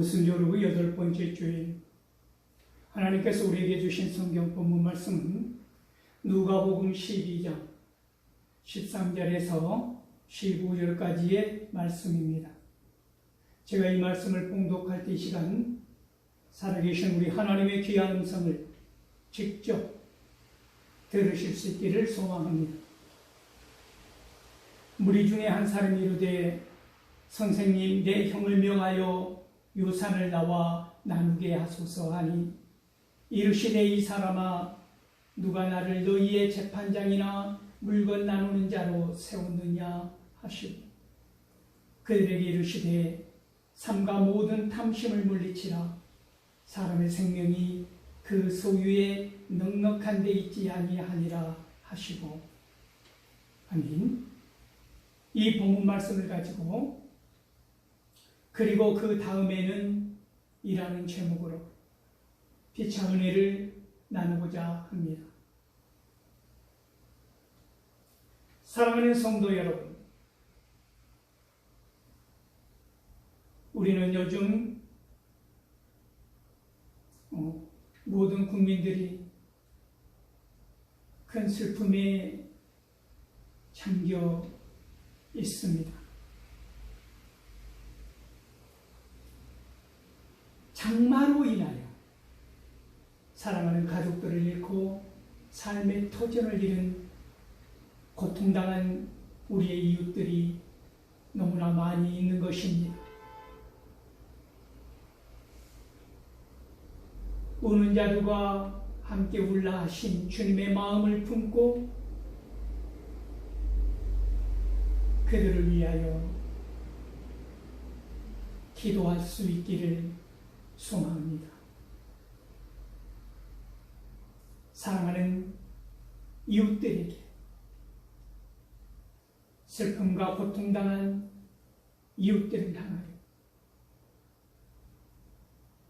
무슬여루의 8번째 주일, 하나님께서 우리에게 주신 성경 본문 말씀은 누가복음 12장 13절에서 15절까지의 말씀입니다. 제가 이 말씀을 봉독할 때 이 시간 살아계신 우리 하나님의 귀한 음성을 직접 들으실 수 있기를 소망합니다. 무리 중에 한 사람이 이르되, 선생님, 내 형을 명하여 유산을 나와 나누게 하소서 하니, 이르시되, 이 사람아, 누가 나를 너희의 재판장이나 물건 나누는 자로 세웠느냐 하시고, 그들에게 이르시되, 삼가 모든 탐심을 물리치라. 사람의 생명이 그 소유에 넉넉한 데 있지 아니하니라 하시고. 아멘. 이 본문 말씀을 가지고 그리고 그 다음에는 이라는 제목으로 피차 은혜를 나누고자 합니다. 사랑하는 성도 여러분, 우리는 요즘 모든 국민들이 큰 슬픔에 잠겨 있습니다. 장마로 인하여 사랑하는 가족들을 잃고 삶의 터전을 잃은 고통당한 우리의 이웃들이 너무나 많이 있는 것입니다. 우는 자들과 함께 울라 하신 주님의 마음을 품고 그들을 위하여 기도할 수 있기를 소망합니다. 사랑하는 이웃들에게 슬픔과 고통당한 이웃들을 향하여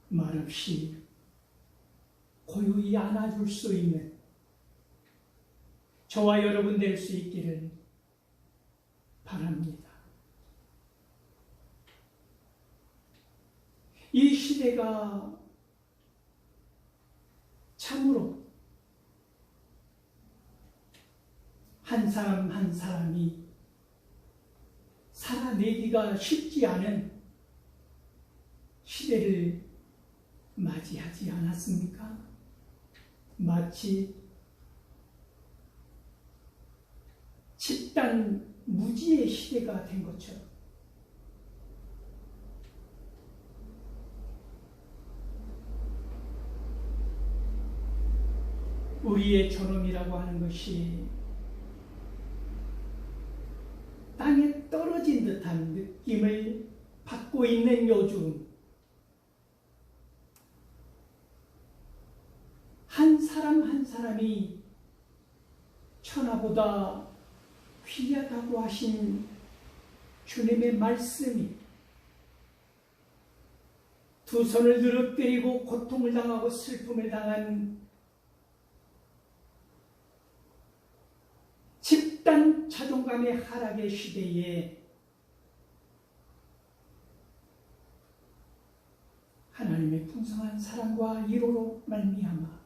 말없이 고요히 안아줄 수 있는 저와 여러분 될 수 있기를 바랍니다. 이 시대가 참으로 한 사람 한 사람이 살아내기가 쉽지 않은 시대를 맞이하지 않았습니까? 마치 집단 무지의 시대가 된 것처럼 우리의 존엄이라고 하는 것이 땅에 떨어진 듯한 느낌을 받고 있는 요즘, 한 사람 한 사람이 천하보다 귀하다고 하신 주님의 말씀이 두 손을 늘어뜨리고 고통을 당하고 슬픔을 당한 집단 자존감의 하락의 시대에 하나님의 풍성한 사랑과 위로로 말미암아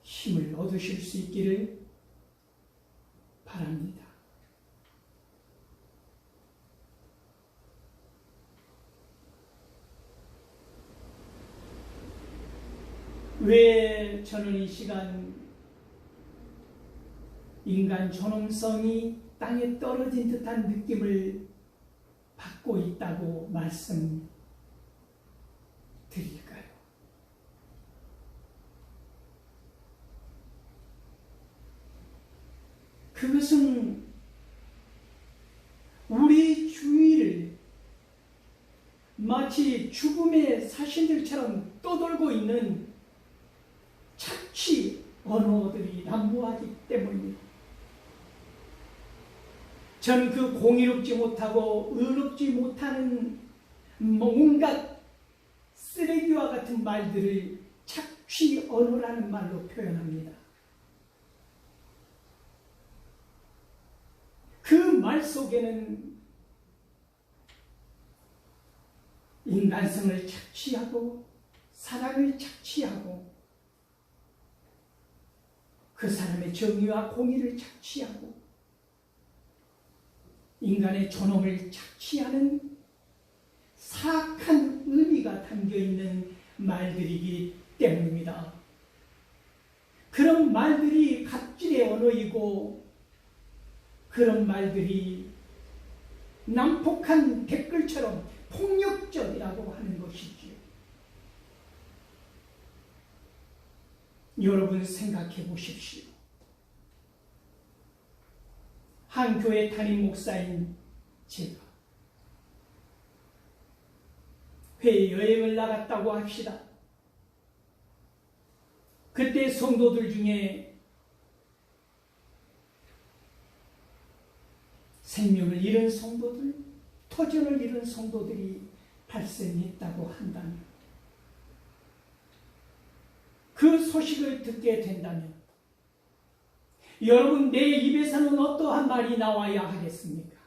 힘을 얻으실 수 있기를 바랍니다. 왜 저는 이 시간 인간 존엄성이 땅에 떨어진 듯한 느낌을 받고 있다고 말씀드릴까요? 그것은 우리 주위를 마치 죽음의 사신들처럼 떠돌고 있는 착취 언어들이 난무하기 때문입니다. 저는 그 공의롭지 못하고 의롭지 못하는 온갖 쓰레기와 같은 말들을 착취 언어라는 말로 표현합니다. 그 말 속에는 인간성을 착취하고 사랑을 착취하고 그 사람의 정의와 공의를 착취하고 인간의 존엄을 착취하는 사악한 의미가 담겨있는 말들이기 때문입니다. 그런 말들이 갑질의 언어이고 그런 말들이 난폭한 댓글처럼 폭력적이라고 하는 것이지요. 여러분 생각해 보십시오. 한 교회 담임 목사인 제가 해외 여행을 나갔다고 합시다. 그때 성도들 중에 생명을 잃은 성도들, 터전을 잃은 성도들이 발생했다고 한다면 그 소식을 듣게 된다면 여러분 내 입에서는 어떠한 말이 나와야 하겠습니까?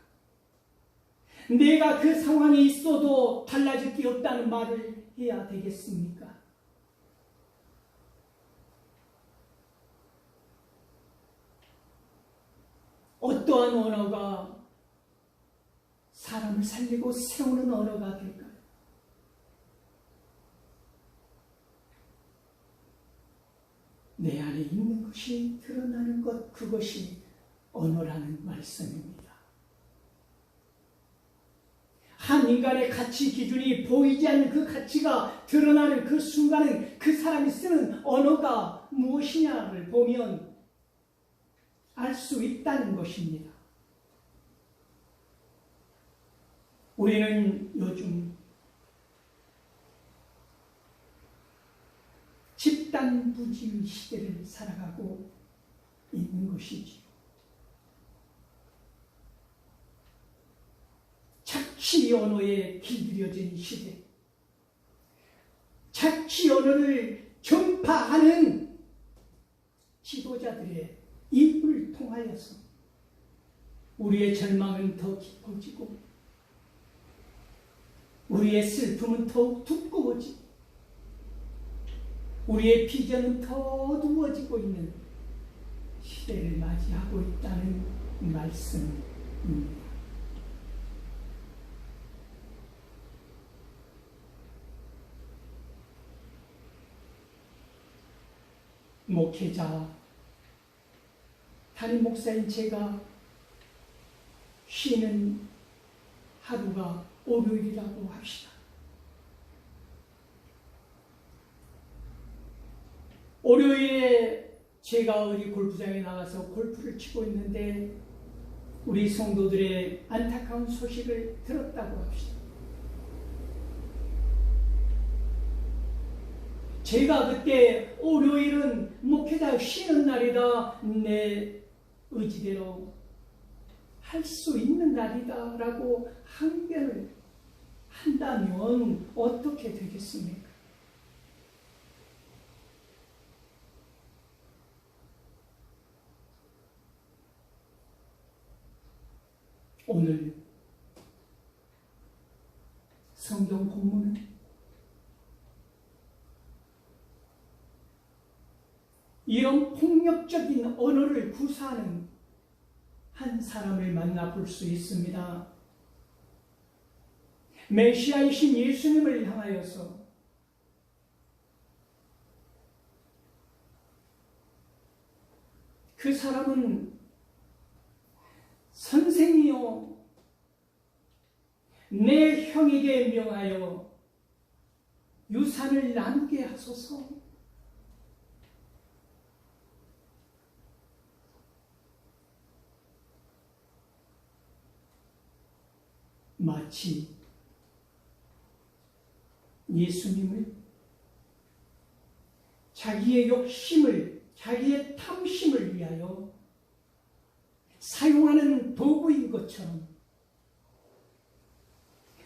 내가 그 상황에 있어도 달라질 게 없다는 말을 해야 되겠습니까? 어떠한 언어가 사람을 살리고 세우는 언어가 될까요? 내 안에 있는 것이 드러나는 것, 그것이 언어라는 말씀입니다. 한 인간의 가치 기준이 보이지 않는 그 가치가 드러나는 그 순간은 그 사람이 쓰는 언어가 무엇이냐를 보면 알 수 있다는 것입니다. 우리는 요즘 집단부지의 시대를 살아가고 있는 것이지요. 착취 언어에 길들여진 시대, 착취 언어를 전파하는 지도자들의 입을 통하여서 우리의 절망은 더 깊어지고 우리의 슬픔은 더욱 두꺼워지고 우리의 비전은 더 어두워지고 있는 시대를 맞이하고 있다는 말씀입니다. 목회자, 담임 목사인 제가 쉬는 하루가 월요일이라고 합시다. 월요일에 제가 어디 골프장에 나가서 골프를 치고 있는데 우리 성도들의 안타까운 소식을 들었다고 합시다. 제가 그때 월요일은 목회자 쉬는 날이다, 내 의지대로 할 수 있는 날이다 라고 항변을 한다면 어떻게 되겠습니까? 오늘 성경 본문은 이런 폭력적인 언어를 구사하는 한 사람을 만나볼 수 있습니다. 메시아이신 예수님을 향하여서 그 사람은 선생이요, 내 형에게 명하여 유산을 나누게 하소서. 마치 예수님을 자기의 욕심을, 자기의 탐심을 위하여 사용하는 도구인 것처럼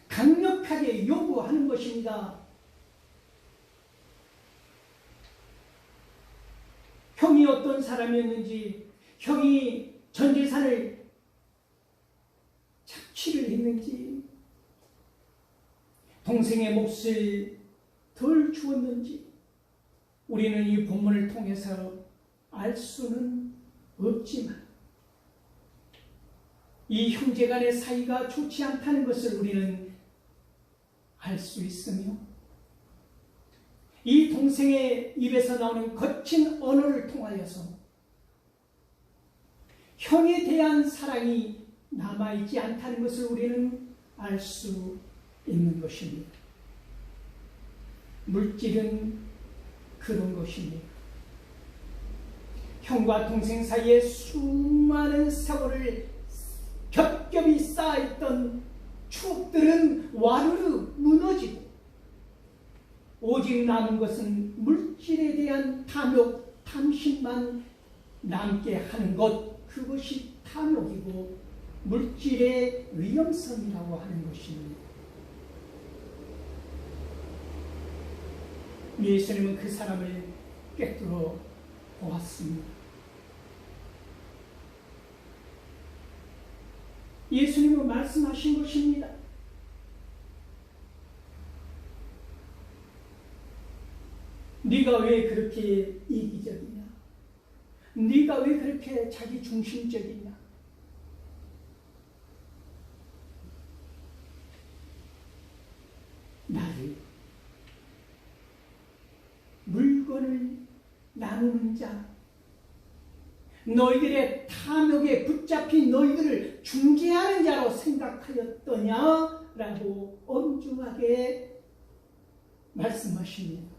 강력하게 요구하는 것입니다. 형이 어떤 사람이었는지, 형이 전 재산을 착취를 했는지, 동생의 몫을 덜 주었는지 우리는 이 본문을 통해서 알 수는 없지만 이 형제 간의 사이가 좋지 않다는 것을 우리는 알 수 있으며 이 동생의 입에서 나오는 거친 언어를 통하여서 형에 대한 사랑이 남아있지 않다는 것을 우리는 알 수 있는 것입니다. 물질은 그런 것입니다. 형과 동생 사이에 수많은 세월을 겹겹이 쌓아있던 추억들은 와르르 무너지고 오직 남은 것은 물질에 대한 탐욕, 탐심만 남게 하는 것, 그것이 탐욕이고 물질의 위험성이라고 하는 것입니다. 예수님은 그 사람을 꿰뚫어 보았습니다. 예수님은 말씀하신 것입니다. 네가 왜 그렇게 이기적이냐? 네가 왜 그렇게 자기 중심적이냐? 나를 물건을 나누는 자, 너희들의 탐욕에 붙잡힌 너희들을 중재하는 자로 생각하였더냐? 라고 엄중하게 말씀하십니다.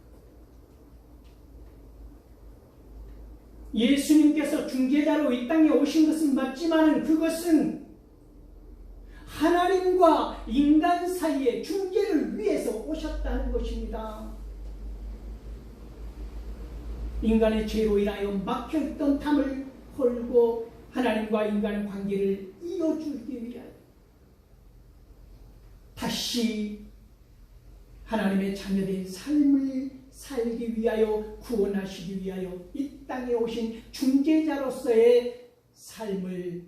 예수님께서 중재자로 이 땅에 오신 것은 맞지만 그것은 하나님과 인간 사이의 중재를 위해서 오셨다는 것입니다. 인간의 죄로 인하여 막혀있던 담을 헐고 하나님과 인간의 관계를 이어주기 위하여 다시 하나님의 자녀된 삶을 살기 위하여 구원하시기 위하여 이 땅에 오신 중재자로서의 삶을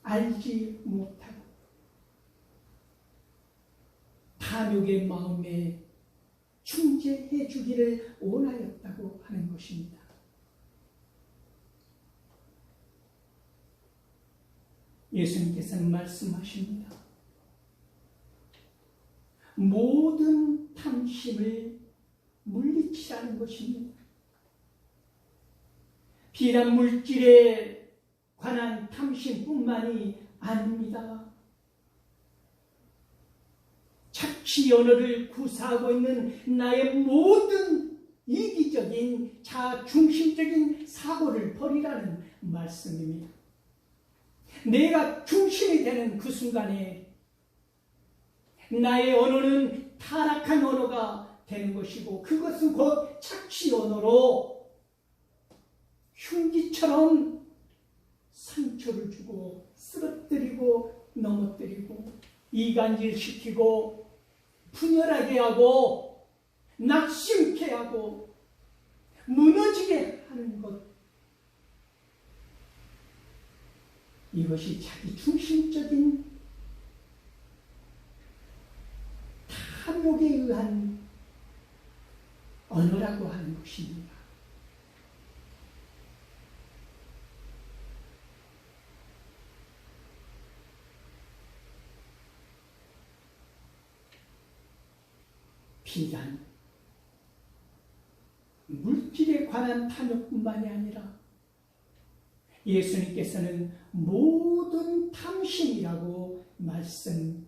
알지 못하고 탐욕의 마음에 중재해 주기를 원하였다고 하는 것입니다. 예수님께서는 말씀하십니다. 모든 탐심을 물리치라는 것입니다. 비단 물질에 관한 탐심뿐만이 아닙니다. 착취 언어를 구사하고 있는 나의 모든 이기적인 자중심적인 사고를 버리라는 말씀입니다. 내가 중심이 되는 그 순간에 나의 언어는 타락한 언어가 되는 것이고 그것은 곧 착취 언어로 흉기처럼 상처를 주고 쓰러뜨리고 넘어뜨리고 이간질시키고 분열하게 하고 낙심케 하고 무너지게 하는 것, 이것이 자기 중심적인 탐욕에 의한 언어라고 하는 것입니다. 비단 물질에 관한 탐욕뿐만이 아니라 예수님께서는 모든 탐심이라고 말씀하십니다.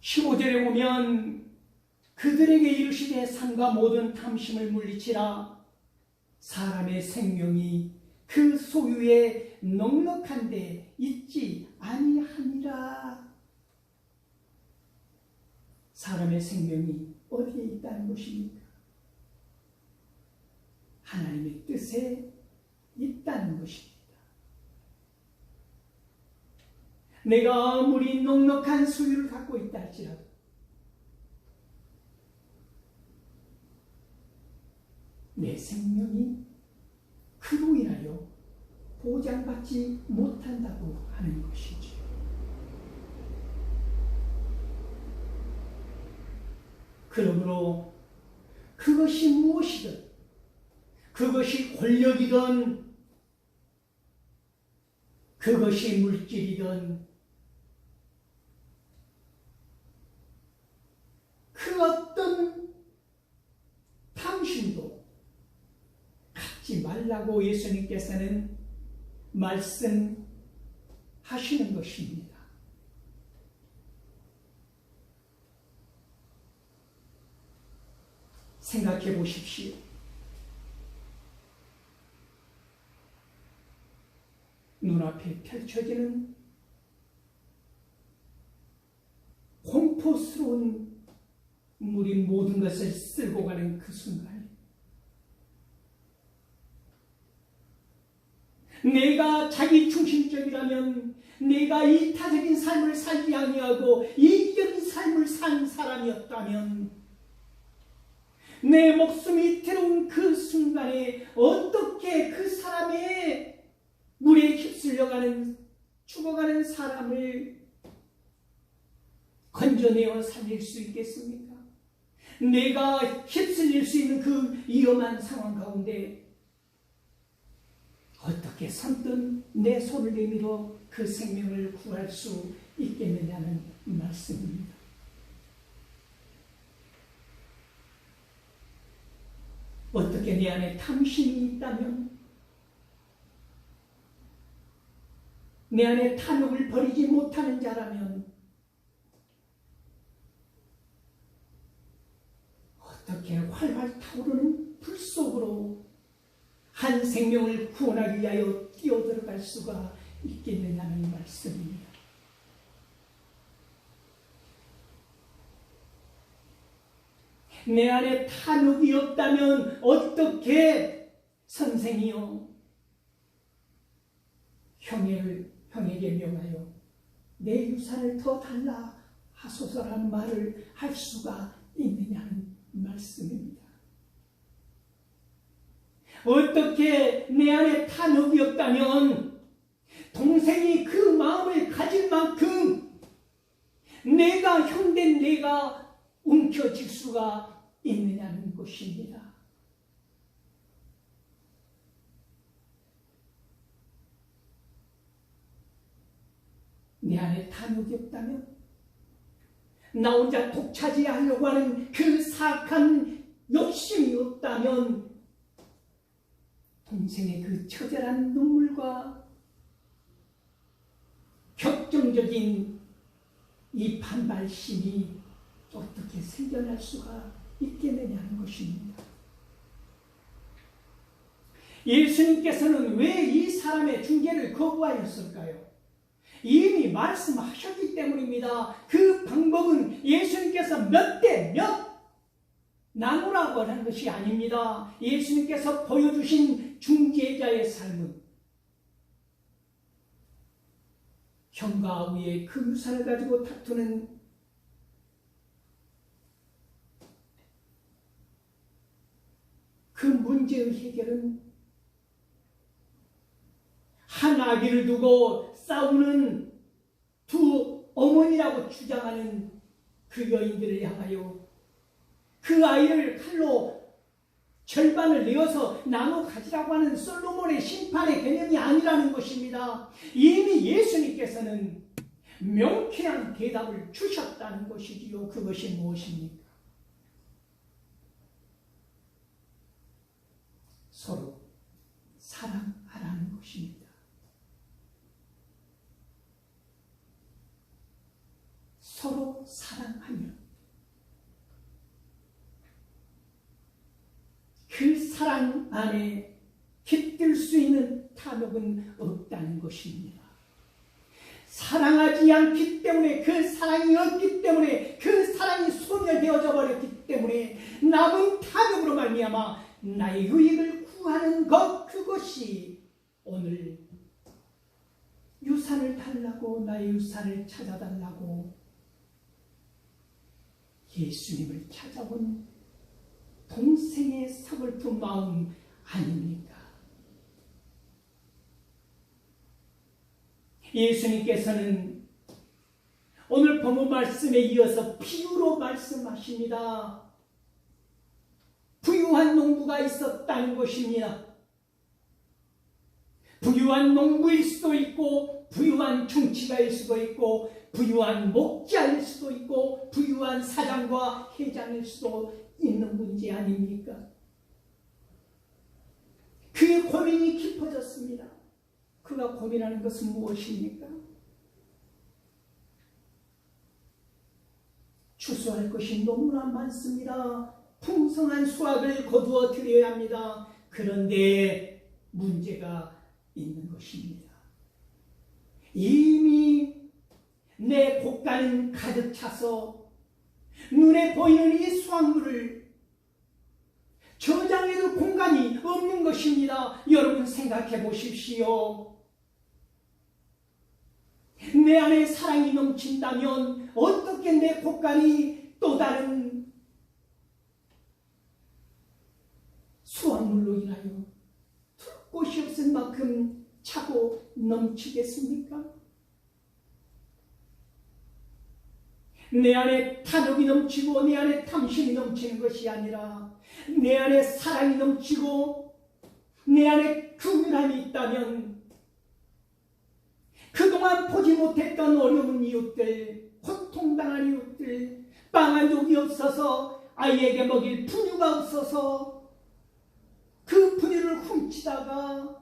15절에 보면 그들에게 이르시되 삼가 모든 탐심을 물리치라. 사람의 생명이 그 소유에 넉넉한데 있지 아니하니라. 사람의 생명이 어디에 있다는 것입니까? 하나님의 뜻에 있다는 것입니다. 내가 아무리 넉넉한 소유를 갖고 있다 할지라도 내 생명이 그로 인하여 보장받지 못한다고 하는 것이지요. 그러므로 그것이 무엇이든, 그것이 권력이든, 그것이 물질이든, 그 어떤 탐심도 갖지 말라고 예수님께서는 말씀하시는 것입니다. 생각해 보십시오. 눈앞에 펼쳐지는 공포스러운 우리 모든 것을 쓸고 가는 그 순간, 내가 자기 중심적이라면, 내가 이타적인 삶을 살지 아니하고 이기적인 삶을 산 사람이었다면, 내 목숨이 들어온 그 순간에 어떻게 그 사람의 물에 휩쓸려가는, 죽어가는 사람을 건져내어 살릴 수 있겠습니까? 내가 휩쓸릴 수 있는 그 위험한 상황 가운데 어떻게 선뜻 내 손을 내밀어 그 생명을 구할 수 있겠느냐는 말씀입니다. 어떻게 내 안에 탐심이 있다면, 내 안에 탐욕을 버리지 못하는 자라면 어떻게 활활 타오르는 불 속으로 한 생명을 구원하기 위하여 뛰어들어갈 수가 있겠느냐는 말씀입니다. 내 안에 탐욕이 없다면 어떻게 선생이여 형에게 명하여 내 유산을 더 달라 하소서라는 말을 할 수가 있느냐는 말씀입니다. 어떻게 내 안에 탐욕이 없다면 동생이 그 마음을 가질 만큼 내가 형된 내가 움켜쥘 수가 있느냐는 것입니다. 내 안에 탐욕이 없다면, 나 혼자 독차지하려고 하는 그 사악한 욕심이 없다면, 동생의 그 처절한 눈물과 격정적인 이 반발심이 어떻게 생겨날 수가 있겠느냐는 것입니다. 예수님께서는 왜 이 사람의 중재를 거부하였을까요? 이미 말씀하셨기 때문입니다. 그 방법은 예수님께서 몇 대 몇 나누라고 하는 것이 아닙니다. 예수님께서 보여주신 중재자의 삶은 형과 아우의 그 유산을 가지고 다투는 그 문제의 해결은 한 아기를 두고 싸우는 두 어머니라고 주장하는 그 여인들을 향하여 그 아이를 칼로 절반을 내어서 나눠 가지라고 하는 솔로몬의 심판의 개념이 아니라는 것입니다. 이미 예수님께서는 명쾌한 대답을 주셨다는 것이지요. 그것이 무엇입니까? 서로 사랑하라는 것입니다. 서로 사랑하면 그 사랑 안에 깃들 수 있는 탐욕은 없다는 것입니다. 사랑하지 않기 때문에, 그 사랑이 없기 때문에, 그 사랑이 소멸되어져 버렸기 때문에 남은 탐욕으로 말미암아 나의 유익을 구하는 것, 그것이 오늘 유산을 달라고, 나의 유산을 찾아달라고 예수님을 찾아온 동생의 서글픈 마음 아닙니까? 예수님께서는 오늘 본문 말씀에 이어서 비유로 말씀하십니다. 부유한 농부가 있었다는 것입니다. 부유한 농부일 수도 있고, 부유한 정치가일 수도 있고, 부유한 목자일 수도 있고, 부유한 사장과 회장일 수도 있는 문제 아닙니까? 그의 고민이 깊어졌습니다. 그가 고민하는 것은 무엇입니까? 추수할 것이 너무나 많습니다. 풍성한 수확을 거두어 드려야 합니다. 그런데 문제가 있는 것입니다. 이미 내 곳간은 가득 차서 눈에 보이는 이 수확물을 저장해둘 공간이 없는 것입니다. 여러분 생각해 보십시오. 내 안에 사랑이 넘친다면 어떻게 내 곳간이 또 다른 수확물로 인하여 둘 곳이 없을 만큼 차고 넘치겠습니까? 내 안에 탐욕이 넘치고 내 안에 탐심이 넘치는 것이 아니라 내 안에 사랑이 넘치고 내 안에 긍휼함이 있다면 그동안 보지 못했던 어려운 이웃들, 고통당한 이웃들, 빵 한 조기 없어서 아이에게 먹일 분유가 없어서 그 분유를 훔치다가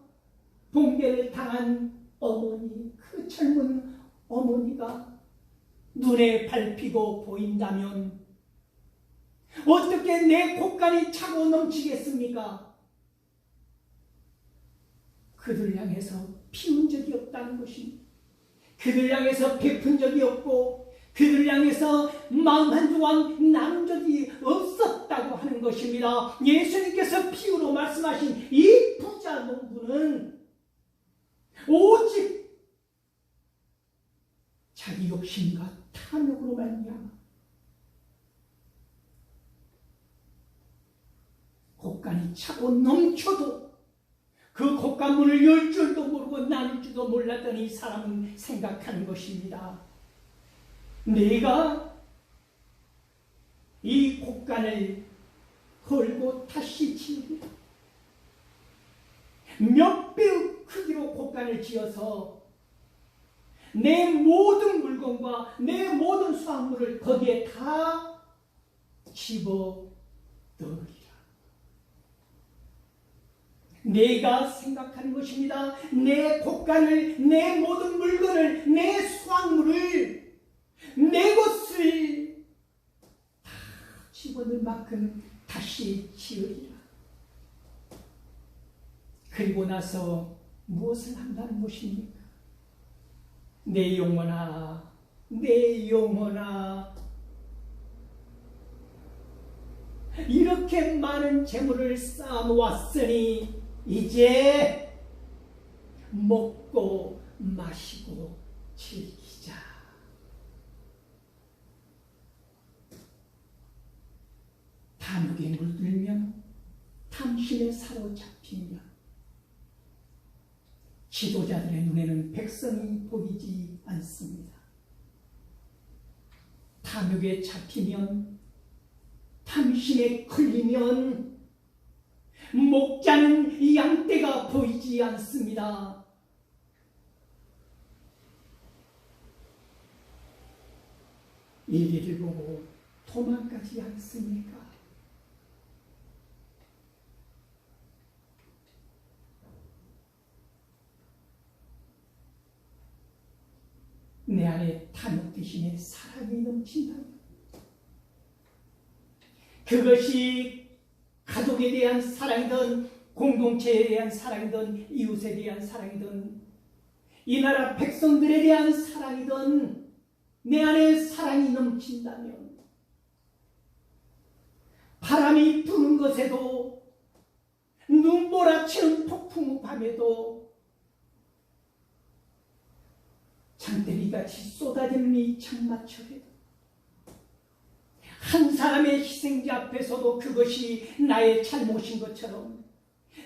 봉배를 당한 어머니, 그 젊은 어머니가 눈에 밟히고 보인다면 어떻게 내 곳간이 차고 넘치겠습니까? 그들 향해서 피운 적이 없다는 것입니다. 그들 향해서 베푼 적이 없고 그들 향해서 마음 한 조각 나눈 적이 없었다고 하는 것입니다. 예수님께서 비유로 말씀하신 이 부자 농부는 오직 자기 욕심과 탐욕으로 말미암아 곳간이 차고 넘쳐도 그 곳간문을 열 줄도 모르고 나눌 줄도 몰랐던 이 사람은 생각하는 것입니다. 내가 이 곳간을 헐고 다시 지으리라. 몇 배의 크기로 곳간을 지어서 내 모든 물건과 내 모든 수확물을 거기에 다 집어 넣으리라. 내가 생각하는 것입니다. 내 곳간을, 내 모든 물건을, 내 수확물을, 내 것을 다 집어넣을 만큼 다시 지으리라. 그리고 나서 무엇을 한다는 것입니까? 내 영혼아, 내 영혼아, 이렇게 많은 재물을 쌓아놓았으니 이제 먹고 마시고 즐기자. 탐욕에 물들면, 탐심에 사로잡히면 지도자들의 눈에는 백성이 보이지 않습니다. 탐욕에 잡히면, 탐심에 걸리면 목자는 양떼가 보이지 않습니다. 이리를 보고 도망가지 않습니까? 내 안에 탐욕 대신에 사랑이 넘친다. 그것이 가족에 대한 사랑이든 공동체에 대한 사랑이든 이웃에 대한 사랑이든 이 나라 백성들에 대한 사랑이든 내 안에 사랑이 넘친다면 바람이 부는 것에도 눈보라치는 폭풍 밤에도 장대비같이 쏟아지는 이 장마철에도 한 사람의 희생자 앞에서도 그것이 나의 잘못인 것처럼,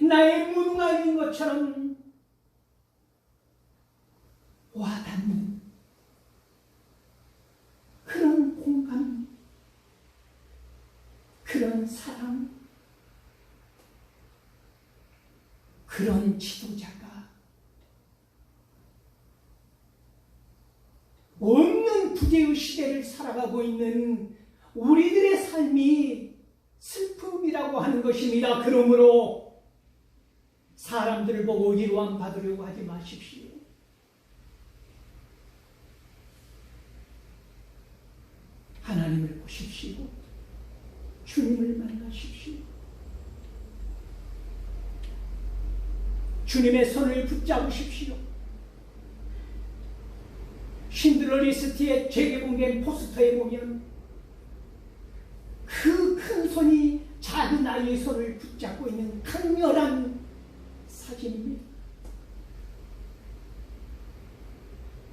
나의 무능함인 것처럼 와닿는 그런 공감, 그런 사랑, 그런 지도자가 없는 부재의 시대를 살아가고 있는 우리들의 삶이 슬픔이라고 하는 것입니다. 그러므로 사람들을 보고 위로함 받으려고 하지 마십시오. 하나님을 보십시오. 주님을 만나십시오. 주님의 손을 붙잡으십시오. 신들러 리스트의 재개봉된 포스터에 보면 그 큰 손이 작은 아이의 손을 붙잡고 있는 강렬한 사진입니다.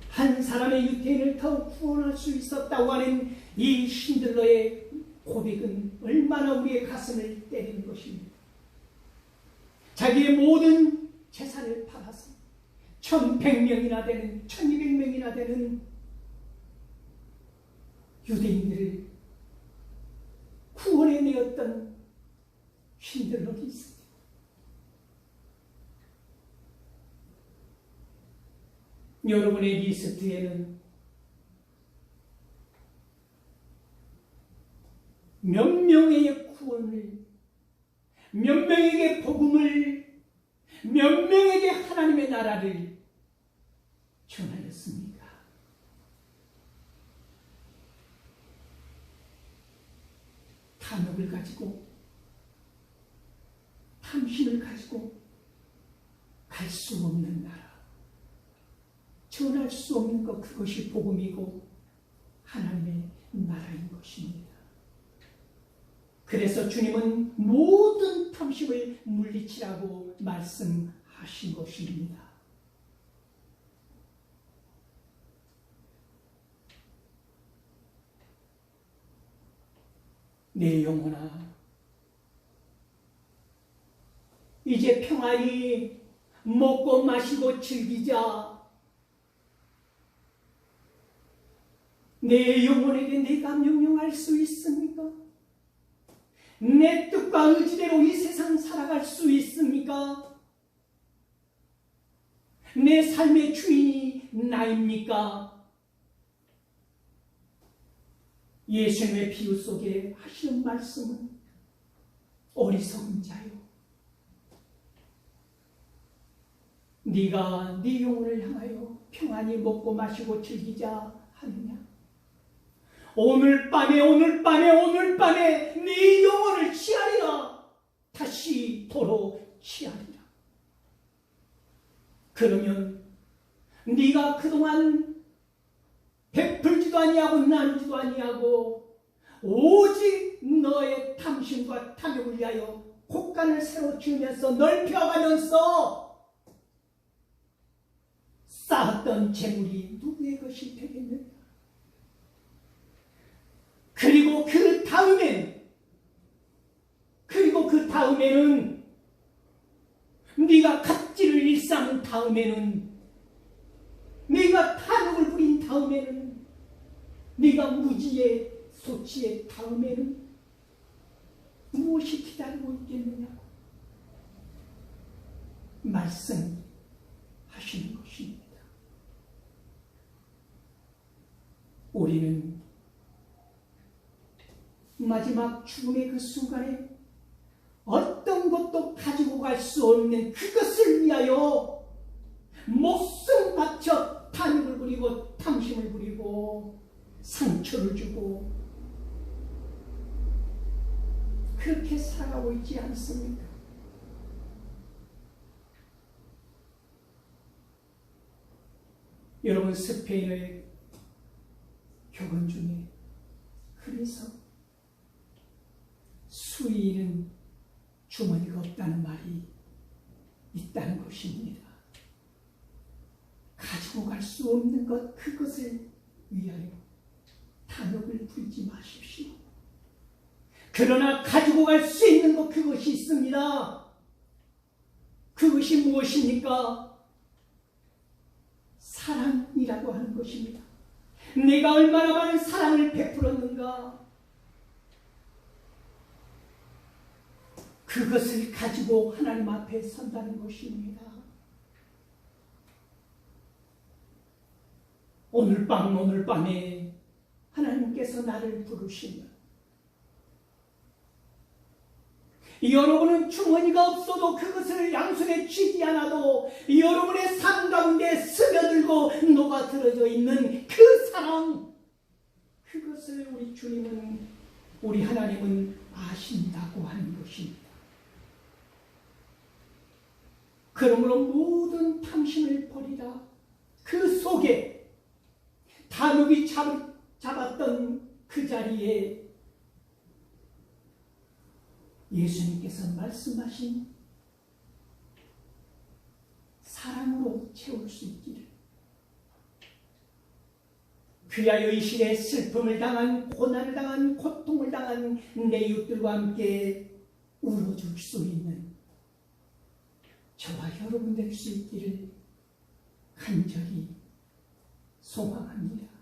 한 사람의 유태인을 더욱 구원할 수 있었다고 하는 이 신들러의 고백은 얼마나 우리의 가슴을 때리는 것입니다. 자기의 모든 재산을 팔아서 1100명이나 되는 1200명이나 되는 유대인들을 구원해내었던 신들러이 있습니다. 여러분의 리스트에는 몇 명의 구원을, 몇 명에게 복음을, 몇 명에게 하나님의 나라를 전하였습니까? 탐욕을 가지고, 탐심을 가지고 갈 수 없는 나라, 전할 수 없는 것, 그것이 복음이고 하나님의 나라인 것입니다. 그래서 주님은 모든 탐심을 물리치라고 말씀하신 것입니다. 내 영혼아, 이제 평안히 먹고 마시고 즐기자. 내 영혼에게 내가 명령할 수 있습니까? 내 뜻과 의지대로 이 세상 살아갈 수 있습니까? 내 삶의 주인이 나입니까? 예수님의 비유 속에 하시는 말씀은 어리석은 자요, 네가 네 영혼을 향하여 평안히 먹고 마시고 즐기자 하느냐? 오늘 밤에 네 영혼을 취하리라. 다시 도로 취하리라. 그러면 네가 그동안 베풀지도 아니하고 나누지도 아니하고 오직 너의 탐심과 탐욕을 위하여 곳간을 새로 지으면서 넓혀가면서 쌓았던 재물이 누구의 것이 되겠느냐? 그리고 그 다음에는 네가 갑질을 일삼은 다음에는, 네가 탐욕을 부린 다음에는, 네가 무지의 소치의 다음에는 무엇이 기다리고 있겠느냐고 말씀하시는 것입니다. 우리는 마지막 죽음의 그 순간에 어떤 것도 가지고 갈 수 없는 그것을 위하여 목숨 바쳐 탐욕을 부리고 탐심을 부리고 상처를 주고 그렇게 살아가고 있지 않습니까? 여러분, 스페인의 교건 중에 그래서 수의는 주머니가 없다는 말이 있다는 것입니다. 가지고 갈 수 없는 것, 그것을 위하여 탐욕을 부리지 마십시오. 그러나 가지고 갈 수 있는 것, 그것이 있습니다. 그것이 무엇입니까? 사랑이라고 하는 것입니다. 내가 얼마나 많은 사랑을 베풀었는가, 그것을 가지고 하나님 앞에 선다는 것입니다. 오늘 밤에 하나님께서 나를 부르시면 여러분은 주머니가 없어도 그것을 양손에 쥐지 않아도 여러분의 삶 가운데 스며들고 녹아들어져 있는 그 사랑, 그것을 우리 주님은, 우리 하나님은 아신다고 하는 것입니다. 그러므로 모든 탐심을 버리라. 그 속에 다윗이 잡았던 그 자리에 예수님께서 말씀하신 사랑으로 채울 수 있기를, 그리하여 이 시대에 슬픔을 당한, 고난을 당한, 고통을 당한 내 이웃들과 함께 울어줄 수 있는 저와 여러분 될 수 있기를 간절히 소망합니다.